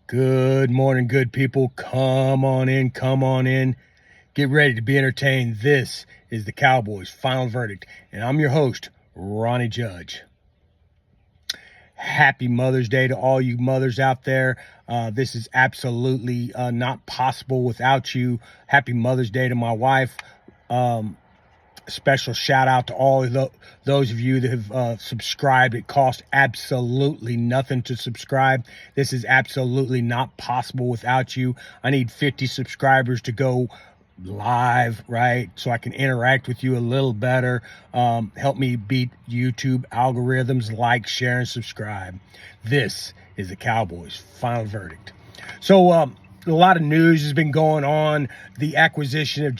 Good morning, good people. Come on in, come on in. Get ready to be entertained. This is the Cowboys Final Verdict, and I'm your host, Ronnie Judge. Happy Mother's Day to all you mothers out there. This is absolutely not possible without you. Happy Mother's Day to my wife. Special shout out to all of those of you that have subscribed. It costs absolutely nothing to subscribe. This is absolutely not possible without you. I need 50 subscribers to go live, right? So I can interact with you a little better. Help me beat YouTube algorithms. Like, share, and subscribe. This is the Cowboys Final Verdict. So a lot of news has been going on. The acquisition of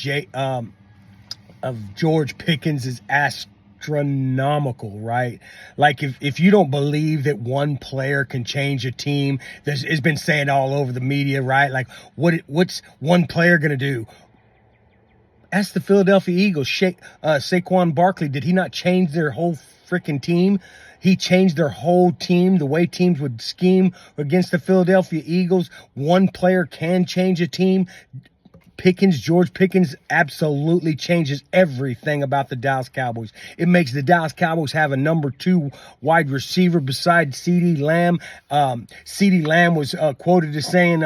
George Pickens is astronomical, right? Like if you don't believe that one player can change a team, it's been saying all over the media, right? Like what's one player going to do? Ask the Philadelphia Eagles. Saquon Barkley, did he not change their whole freaking team? He changed their whole team, the way teams would scheme against the Philadelphia Eagles. One player can change a team. George Pickens absolutely changes everything about the Dallas Cowboys. It makes the Dallas Cowboys have a number 2 wide receiver besides CeeDee Lamb. CeeDee Lamb was quoted as saying,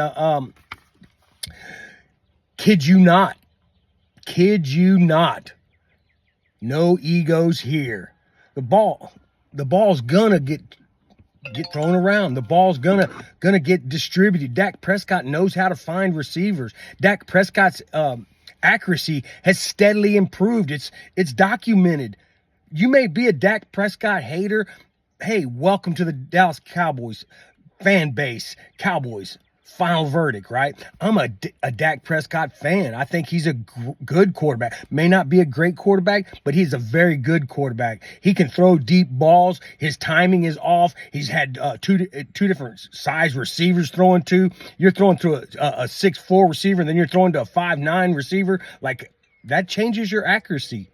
kid you not, no egos here. The ball's gonna get thrown around. The ball's gonna get distributed. Dak Prescott knows how to find receivers. Dak Prescott's accuracy has steadily improved. It's documented. You may be a Dak Prescott hater. Hey, welcome to the Dallas Cowboys fan base. Cowboys Final Verdict, right? I'm a Dak Prescott fan. I think he's a good quarterback. May not be a great quarterback, but he's a very good quarterback. He can throw deep balls. His timing is off. He's had two different size receivers throwing to. You're throwing to a 6'4" receiver, and then you're throwing to a 5'9" receiver. Like, that changes your accuracy.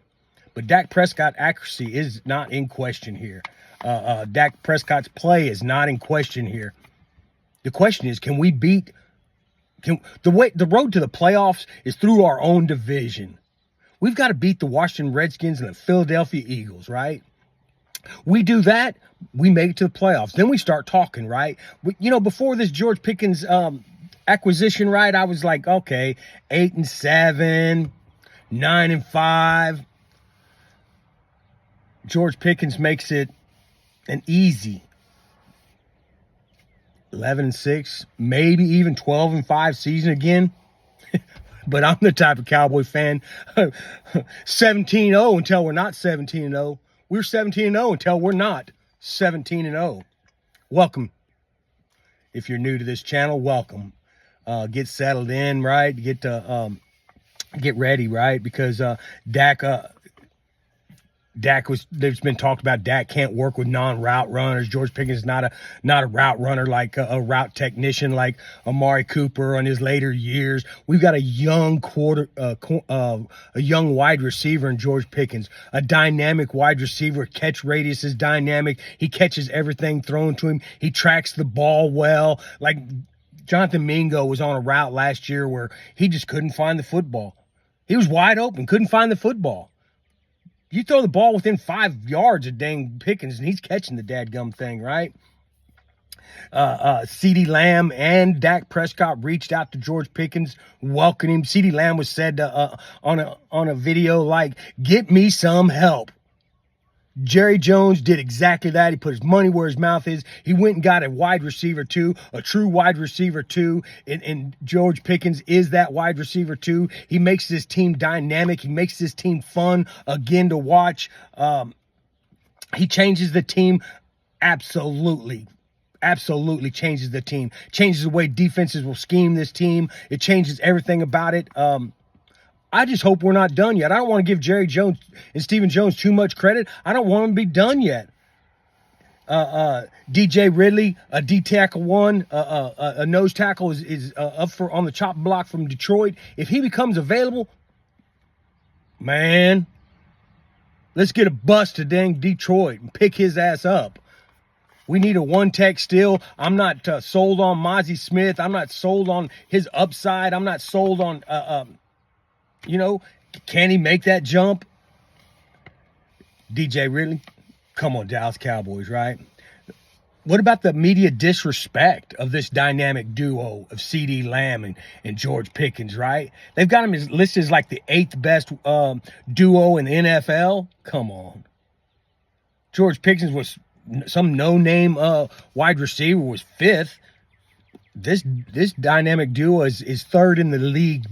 But Dak Prescott accuracy is not in question here. Dak Prescott's play is not in question here. The question is, can we beat? The road to the playoffs is through our own division. We've got to beat the Washington Redskins and the Philadelphia Eagles, right? We do that, we make it to the playoffs. Then we start talking, right? Before this George Pickens acquisition, right? I was like, okay, 8-7, 9-5. George Pickens makes it an easy 11-6, maybe even 12-5 season again. But I'm the type of Cowboy fan, 17-0 until we're not 17-0. We're 17-0 until we're not 17-0. Welcome. If you're new to this channel, welcome. Get settled in, right? Get ready, right? Because there's been talked about Dak can't work with non-route runners. George Pickens is not a route runner, like a route technician like Amari Cooper in his later years. We've got a young young wide receiver in George Pickens, a dynamic wide receiver. Catch radius is dynamic. He catches everything thrown to him. He tracks the ball well. Like Jonathan Mingo was on a route last year where he just couldn't find the football. He was wide open, couldn't find the football. You throw the ball within 5 yards of dang Pickens, and he's catching the dadgum thing, right? CeeDee Lamb and Dak Prescott reached out to George Pickens, welcomed him. CeeDee Lamb was said on a video like, "Get me some help." Jerry Jones did exactly that. He put his money where his mouth is. He went and got a wide receiver too, a true wide receiver too. And George Pickens is that wide receiver too. He makes this team dynamic. He makes this team fun again to watch. He changes the team absolutely changes the team. Changes the way defenses will scheme this team. It changes everything about it. I just hope we're not done yet. I don't want to give Jerry Jones and Stephen Jones too much credit. I don't want them to be done yet. DJ Ridley, a D tackle one, a nose tackle is up for on the chop block from Detroit. If he becomes available, man, let's get a bus to dang Detroit and pick his ass up. We need a one tech still. I'm not sold on Mozzie Smith. I'm not sold on his upside. I'm not sold on, you know, can he make that jump? DJ, really? Come on, Dallas Cowboys, right? What about the media disrespect of this dynamic duo of CeeDee Lamb and George Pickens, right? They've got him listed as like the 8th best duo in the NFL. Come on. George Pickens was some no-name wide receiver, was 5th. This dynamic duo is 3rd in the league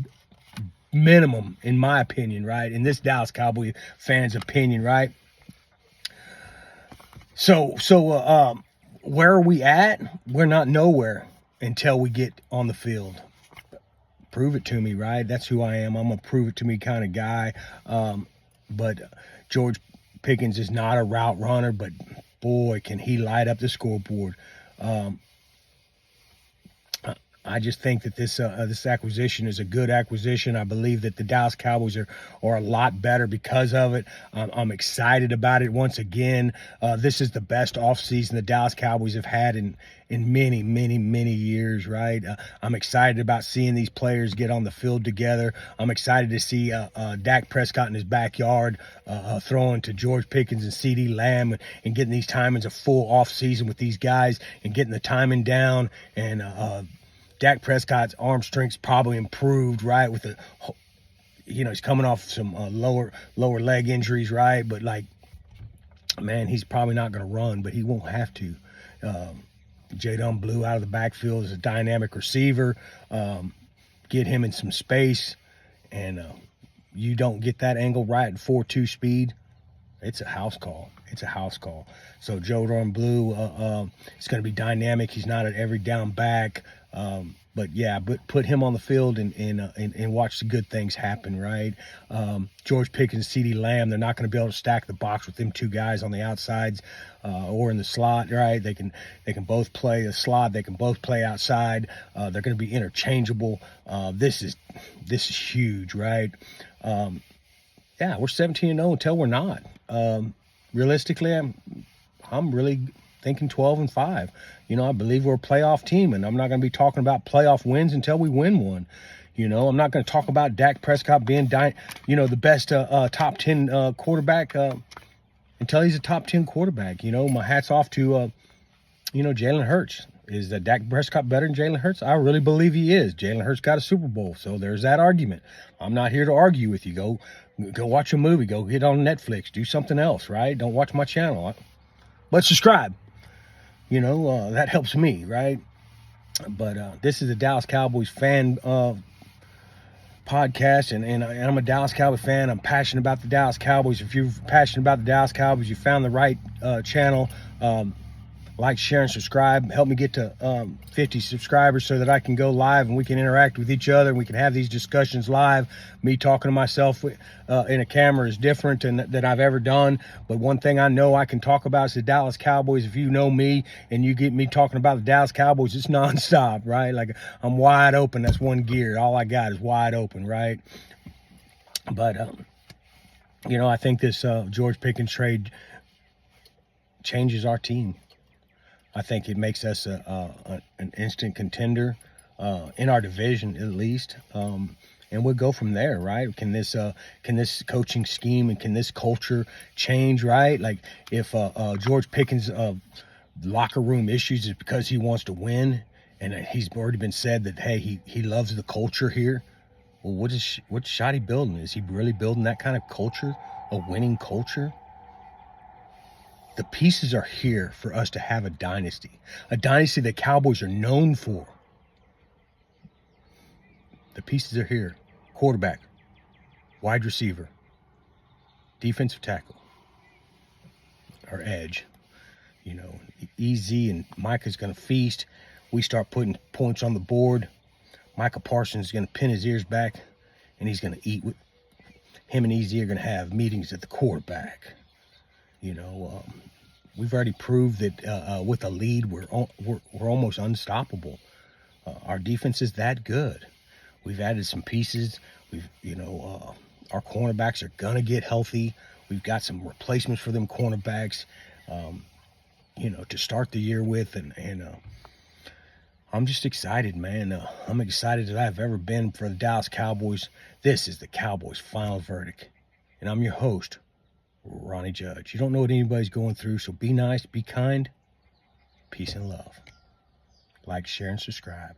minimum, in my opinion, right? In this Dallas Cowboy fan's opinion, right? So where are we at? We're not nowhere until we get on the field. Prove it to me, right? That's who I am. I'm a prove it to me kind of guy. But George Pickens is not a route runner, but boy, can he light up the scoreboard. I just think that this acquisition is a good acquisition. I believe that the Dallas Cowboys are a lot better because of it. I'm excited about it once again. This is the best offseason the Dallas Cowboys have had in many, many, many years, right? I'm excited about seeing these players get on the field together. I'm excited to see Dak Prescott in his backyard throwing to George Pickens and CeeDee Lamb and getting these timings a full offseason with these guys and getting the timing down and Dak Prescott's arm strength's probably improved, right? With the, you know, he's coming off some lower leg injuries, right? But like, man, he's probably not going to run, but he won't have to. Jadon Blue out of the backfield is a dynamic receiver. Get him in some space, and you don't get that angle right at 4.2 speed. It's a house call. It's a house call. So Jadon Blue, it's going to be dynamic. He's not an every down back. But yeah, put him on the field and watch the good things happen, right? George Pickens, CeeDee Lamb, they're not going to be able to stack the box with them two guys on the outsides or in the slot, right? They can both play a slot. They can both play outside. They're going to be interchangeable. This is huge, right? Yeah, we're 17-0 until we're not. Realistically, I'm really thinking 12-5. You know, I believe we're a playoff team, and I'm not going to be talking about playoff wins until we win one. You know, I'm not going to talk about Dak Prescott being, the best top 10 quarterback until he's a top 10 quarterback. You know, my hat's off to, Jalen Hurts. Is that Dak Prescott better than Jalen Hurts? I really believe he is. Jalen Hurts got a Super Bowl, so there's that argument. I'm not here to argue with you. Go watch a movie. Go get on Netflix. Do something else, right? Don't watch my channel. But subscribe. You know, that helps me, right? But this is a Dallas Cowboys fan podcast, and I'm a Dallas Cowboys fan. I'm passionate about the Dallas Cowboys. If you're passionate about the Dallas Cowboys, you found the right channel. Like, share, and subscribe. Help me get to 50 subscribers so that I can go live and we can interact with each other and we can have these discussions live. Me talking to myself in a camera is different than I've ever done. But one thing I know I can talk about is the Dallas Cowboys. If you know me and you get me talking about the Dallas Cowboys, it's nonstop, right? Like, I'm wide open. That's one gear. All I got is wide open, right? But, I think this George Pickens trade changes our team. I think it makes us an instant contender in our division, at least, and we'll go from there, right? Can this coaching scheme and can this culture change, right? Like, if George Pickens' locker room issues is because he wants to win, and he's already been said that, hey, he loves the culture here. Well, what shot he building? Is he really building that kind of culture, a winning culture? The pieces are here for us to have a dynasty the Cowboys are known for. The pieces are here. Quarterback, wide receiver, defensive tackle, or edge. You know, EZ and Micah's going to feast. We start putting points on the board. Micah Parsons is going to pin his ears back, and he's going to eat. Him and EZ are going to have meetings at the quarterback. You know, we've already proved that with a lead, we're almost unstoppable. Our defense is that good. We've added some pieces. Our cornerbacks are gonna get healthy. We've got some replacements for them cornerbacks. to start the year with, and I'm just excited, man. I'm excited as I've ever been for the Dallas Cowboys. This is the Cowboys' final verdict, and I'm your host, Ronnie Judge. You don't know what anybody's going through, so be nice, be kind, peace and love. Like, share, and subscribe.